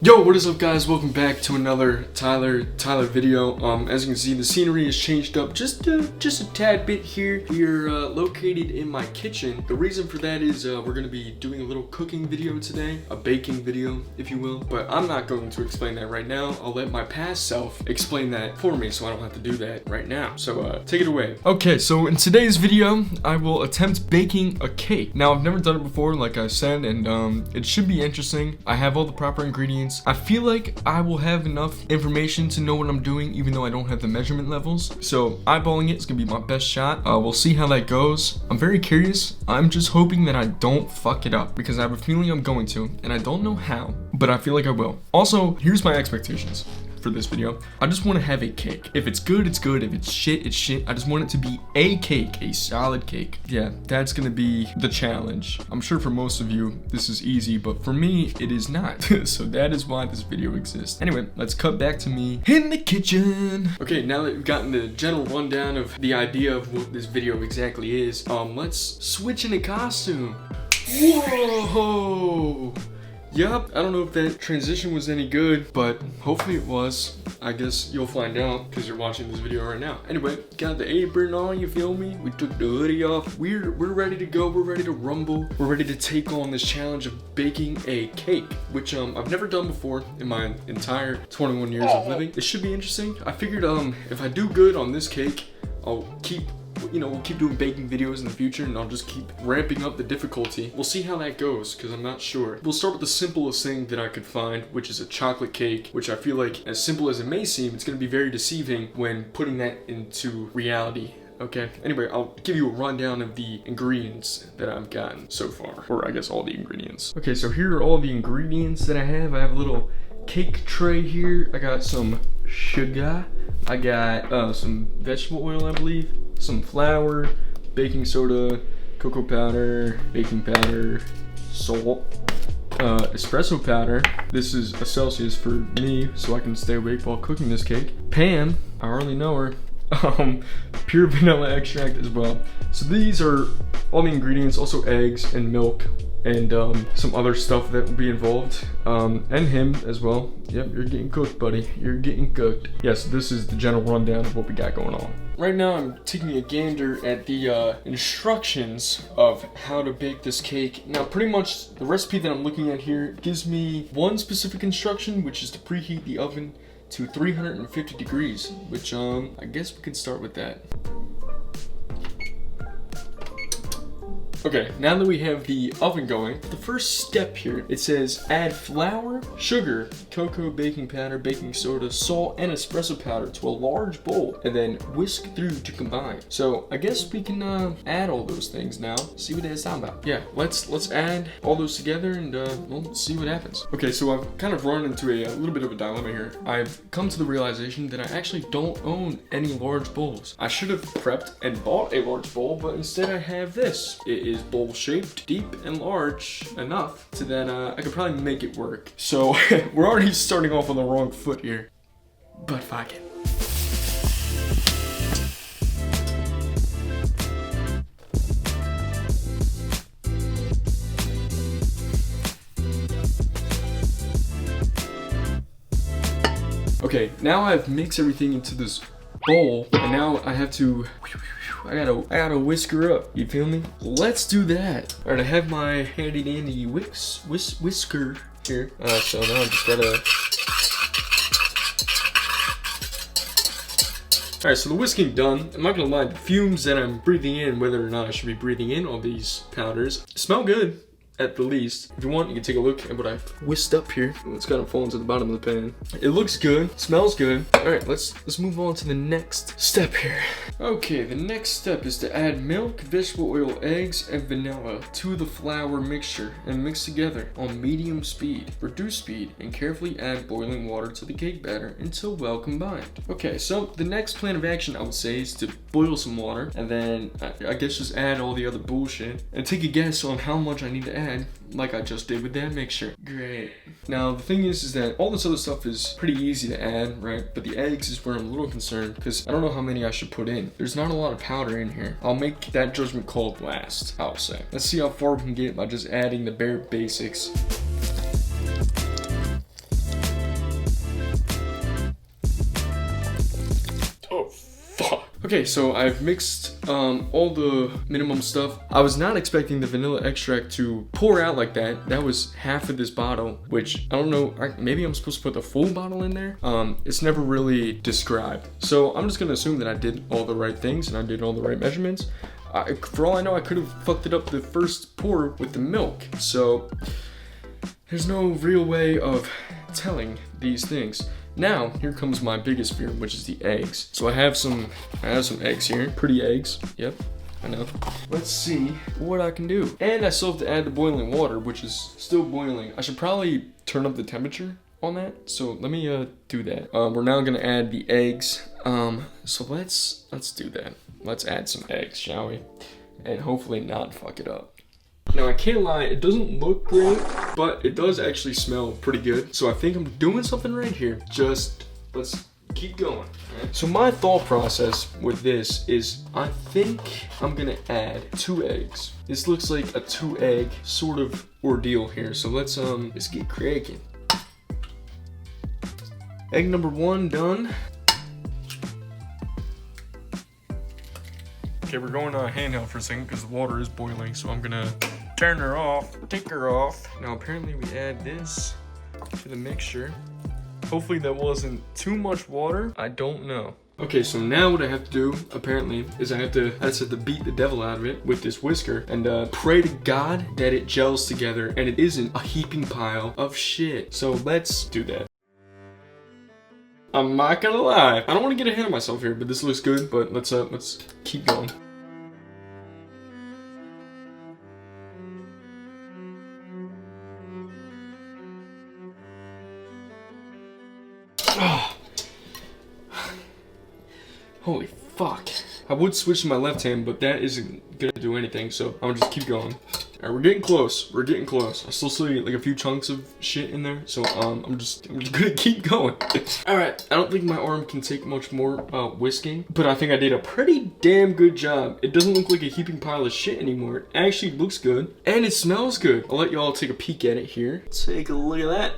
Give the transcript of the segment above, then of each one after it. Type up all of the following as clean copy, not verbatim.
Yo, what is up guys? Welcome back to another Tyler video. As you can see, the scenery has changed up just a tad bit here. We are located in my kitchen. The reason for that is we're gonna be doing a little cooking video today, a baking video, if you will. But I'm not going to explain that right now. I'll let my past self explain that for me, so I don't have to do that right now. So take it away. Okay, so in today's video, I will attempt baking a cake. Now, I've never done it before, like I said, and it should be interesting. I have all the proper ingredients. I feel like I will have enough information to know what I'm doing, even though I don't have the measurement levels. So eyeballing it is gonna be my best shot. We'll see how that goes. I'm very curious. I'm just hoping that I don't fuck it up, because I have a feeling I'm going to, and I don't know how, but I feel like I will. Also, here's my expectations for this video. I just want to have a cake. If it's good, it's good. If it's shit, it's shit. I just want it to be a cake, a solid cake. Yeah, that's gonna be the challenge. I'm sure for most of you, this is easy, but for me, it is not. So that is why this video exists. Anyway, let's cut back to me in the kitchen. Okay, now that we've gotten the general rundown of the idea of what this video exactly is, let's switch into costume. Whoa! Yup, I don't know if that transition was any good, but hopefully it was. I guess you'll find out because you're watching this video right now. Anyway, got the apron on, you feel me? We took the hoodie off. We're ready to go. We're ready to rumble. We're ready to take on this challenge of baking a cake, which I've never done before in my entire 21 years of living. It should be interesting. I figured if I do good on this cake, we'll keep doing baking videos in the future, and I'll just keep ramping up the difficulty. We'll see how that goes, because I'm not sure. We'll start with the simplest thing that I could find, which is a chocolate cake, which I feel like, as simple as it may seem, it's going to be very deceiving when putting that into reality. Okay, anyway, I'll give you a rundown of the ingredients that I've gotten so far, or I guess all the ingredients. Okay, so here are all the ingredients that I have. I have a little cake tray here. I got some sugar. I got some vegetable oil, I believe. Some flour, baking soda, cocoa powder, baking powder, salt, espresso powder. This is a Celsius for me, so I can stay awake while cooking this cake. Pan, I already know her. Pure vanilla extract as well. So these are all the ingredients, also eggs and milk and some other stuff that will be involved, and him as well. Yep, you're getting cooked, buddy. You're getting cooked. Yes, this is the general rundown of what we got going on. Right now I'm taking a gander at the instructions of how to bake this cake. Now pretty much the recipe that I'm looking at here gives me one specific instruction, which is to preheat the oven to 350 degrees, which I guess we can start with that. Okay, now that we have the oven going, the first step here, it says add flour, sugar, cocoa, baking powder, baking soda, salt, and espresso powder to a large bowl, and then whisk through to combine. So I guess we can add all those things now, see what it's talking about. Yeah, let's add all those together and we'll see what happens. Okay, so I've kind of run into a little bit of a dilemma here. I've come to the realization that I actually don't own any large bowls. I should have prepped and bought a large bowl, but instead I have this. It is bowl shaped, deep and large enough to that I could probably make it work. So we're already starting off on the wrong foot here, but fuck it. Okay, now I've mixed everything into this bowl, and now I have to I gotta whisk her up, you feel me? Let's do that. All right, I have my handy dandy whisker here. So now I just gotta. All right, so the whisking done. I'm not gonna lie, the fumes that I'm breathing in, whether or not I should be breathing in all these powders, smell good. At the least. If you want, you can take a look at what I've whisked up here. It's kind of falling to the bottom of the pan. It looks good, smells good. All right, let's move on to the next step here. Okay, the next step is to add milk, vegetable oil, eggs, and vanilla to the flour mixture and mix together on medium speed. Reduce speed and carefully add boiling water to the cake batter until well combined. Okay, so the next plan of action I would say is to boil some water and then I guess just add all the other bullshit and take a guess on how much I need to add, like I just did with that mixture. Great. Now the thing is that all this other stuff is pretty easy to add, right? But the eggs is where I'm a little concerned because I don't know how many I should put in. There's not a lot of powder in here. I'll make that judgment call last, I'll say. Let's see how far we can get by just adding the bare basics. Okay, so I've mixed all the minimum stuff. I was not expecting the vanilla extract to pour out like that. That was half of this bottle, which I don't know, maybe I'm supposed to put the full bottle in there. It's never really described. So I'm just gonna assume that I did all the right things and I did all the right measurements. For all I know, I could have fucked it up the first pour with the milk. So there's no real way of telling these things. Now, here comes my biggest fear, which is the eggs. So I have some eggs here. Pretty eggs. Yep, I know. Let's see what I can do. And I still have to add the boiling water, which is still boiling. I should probably turn up the temperature on that. So let me do that. We're now gonna add the eggs. So let's do that. Let's add some eggs, shall we? And hopefully not fuck it up. Now, I can't lie, it doesn't look great, but it does actually smell pretty good. So I think I'm doing something right here. Just, let's keep going. Right? So my thought process with this is, I think I'm gonna add 2 eggs. This looks like a 2-egg sort of ordeal here. So let's get cracking. Egg number 1 done. Okay, we're going handheld for a second because the water is boiling, so I'm gonna turn her off, take her off. Now apparently we add this to the mixture. Hopefully that wasn't too much water. I don't know. Okay, so now what I have to do, apparently, is I just have to beat the devil out of it with this whisker and pray to God that it gels together and it isn't a heaping pile of shit. So let's do that. I'm not gonna lie, I don't want to get ahead of myself here, but this looks good. But let's keep going. Oh. Holy fuck! I would switch to my left hand, but that isn't gonna do anything. So I'm gonna just keep going. Alright, we're getting close. We're getting close. I still see like a few chunks of shit in there, so I'm just gonna keep going. Alright, I don't think my arm can take much more whisking, but I think I did a pretty damn good job. It doesn't look like a heaping pile of shit anymore. It actually looks good, and it smells good. I'll let y'all take a peek at it here. Take a look at that.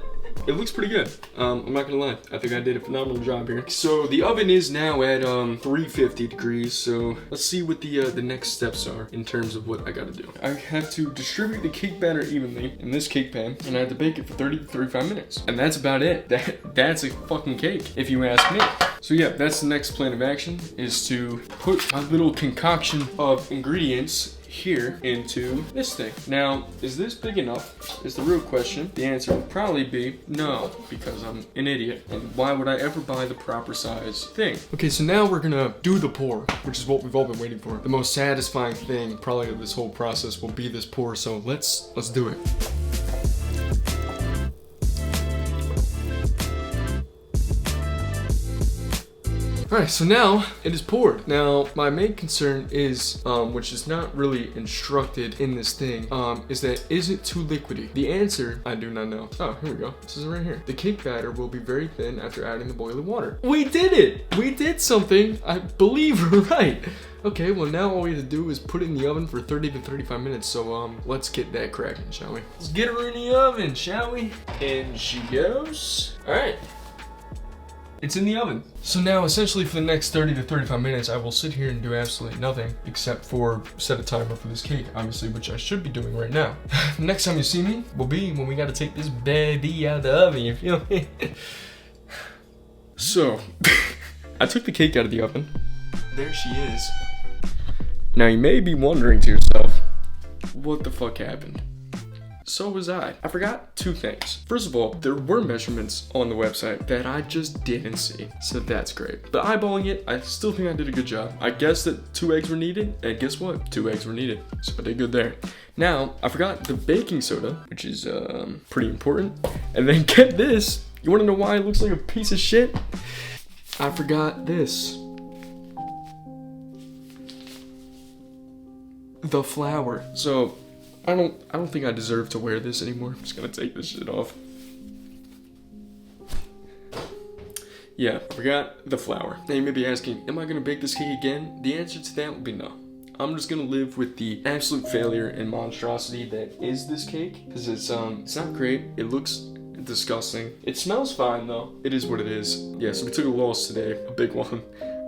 It looks pretty good. I'm not gonna lie. I think I did a phenomenal job here. So the oven is now at 350 degrees. So let's see what the next steps are in terms of what I gotta do. I have to distribute the cake batter evenly in this cake pan, and I have to bake it for 30 to 35 minutes. And that's about it. That's a fucking cake, if you ask me. So yeah, that's the next plan of action, is to put my little concoction of ingredients here into this thing. Now, is this big enough is the real question. The answer would probably be no, because I'm an idiot. And why would I ever buy the proper size thing? Okay, so now we're gonna do the pour, which is what we've all been waiting for. The most satisfying thing probably of this whole process will be this pour, so let's do it. Alright, so now it is poured. Now, my main concern is, which is not really instructed in this thing, is that is it too liquidy? The answer, I do not know. Oh, here we go. This is right here. The cake batter will be very thin after adding the boiling water. We did it! We did something! I believe we're right. Okay, well now all we have to do is put it in the oven for 30 to 35 minutes. So let's get that cracking, shall we? Let's get her in the oven, shall we? In she goes. Alright. It's in the oven. So now essentially for the next 30 to 35 minutes, I will sit here and do absolutely nothing except for set a timer for this cake, obviously, which I should be doing right now. Next time you see me will be when we gotta take this baby out of the oven, you feel me? So, I took the cake out of the oven. There she is. Now you may be wondering to yourself, what the fuck happened? So was I. I forgot 2 things. First of all, there were measurements on the website that I just didn't see. So that's great. But eyeballing it, I still think I did a good job. I guessed that 2 eggs were needed, and guess what? 2 eggs were needed. So I did good there. Now, I forgot the baking soda, which is pretty important. And then get this. You wanna know why it looks like a piece of shit? I forgot this. The flour. So I don't think I deserve to wear this anymore. I'm just gonna take this shit off. Yeah, forgot the flour. Now you may be asking, am I gonna bake this cake again? The answer to that would be no. I'm just gonna live with the absolute failure and monstrosity that is this cake, because it's not great. It looks disgusting. It smells fine though. It is what it is. Yeah, so we took a loss today, a big one.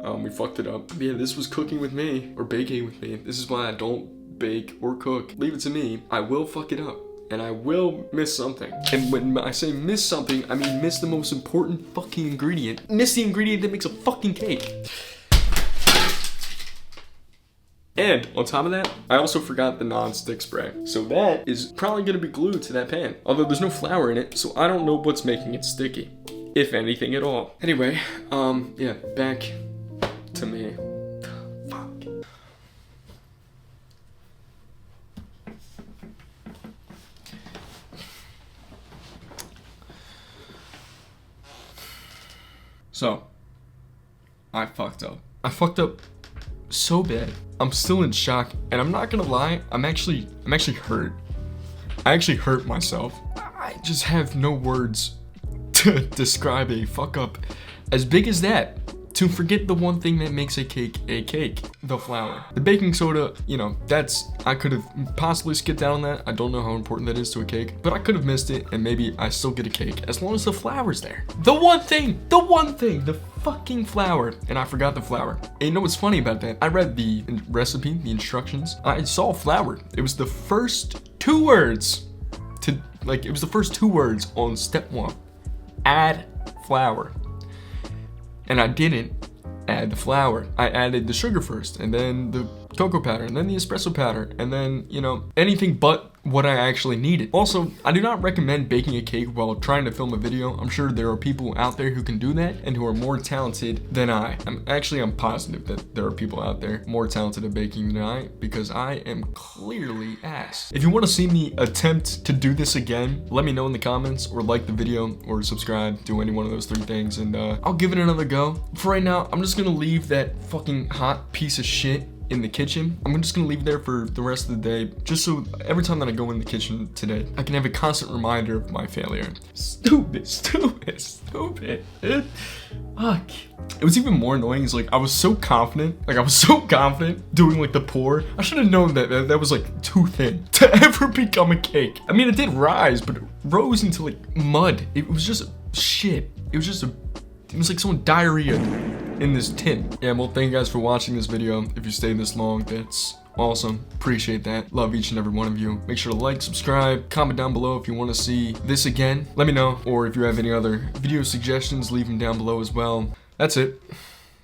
We fucked it up. But yeah, this was cooking with me, or baking with me. This is why I don't bake or cook. Leave it to me. I will fuck it up. And I will miss something. And when I say miss something, I mean miss the most important fucking ingredient. Miss the ingredient that makes a fucking cake. And on top of that, I also forgot the non-stick spray. So that is probably gonna be glued to that pan. Although there's no flour in it, so I don't know what's making it sticky. If anything at all. Anyway, yeah, back to me. Fuck. So, I fucked up. I fucked up so bad. I'm still in shock, and I'm not gonna lie, I'm actually hurt. I actually hurt myself. I just have no words to describe a fuck up as big as that. To forget the one thing that makes a cake, the flour. The baking soda, you know, I could have possibly skipped out on that. I don't know how important that is to a cake, but I could have missed it, and maybe I still get a cake as long as the flour's there. The one thing, the fucking flour, and I forgot the flour. And you know what's funny about that? I read the recipe, the instructions. I saw flour. It was the first two words on step 1. Add flour. And I didn't add the flour. I added the sugar first, and then the cocoa powder, and then the espresso powder, and then, you know, anything but what I actually needed. Also, I do not recommend baking a cake while trying to film a video. I'm sure there are people out there who can do that and who are more talented than I. I'm positive that there are people out there more talented at baking than I, because I am clearly ass. If you want to see me attempt to do this again, let me know in the comments, or like the video, or subscribe, do any one of those 3 things, and I'll give it another go. For right now, I'm just gonna leave that fucking hot piece of shit in the kitchen. I'm just gonna leave it there for the rest of the day, just so every time that I go in the kitchen today, I can have a constant reminder of my failure. Stupid. Fuck. It was even more annoying is, like, I was so confident doing, like, the pour. I should have known that was, like, too thin to ever become a cake. I mean, it did rise, but it rose into, like, mud. It was just shit. It was like someone diarrhea in this tin. Yeah, well, thank you guys for watching this video. If you stayed this long, that's awesome. Appreciate that. Love each and every one of you. Make sure to like, subscribe, comment down below if you want to see this again. Let me know. Or if you have any other video suggestions, leave them down below as well. That's it.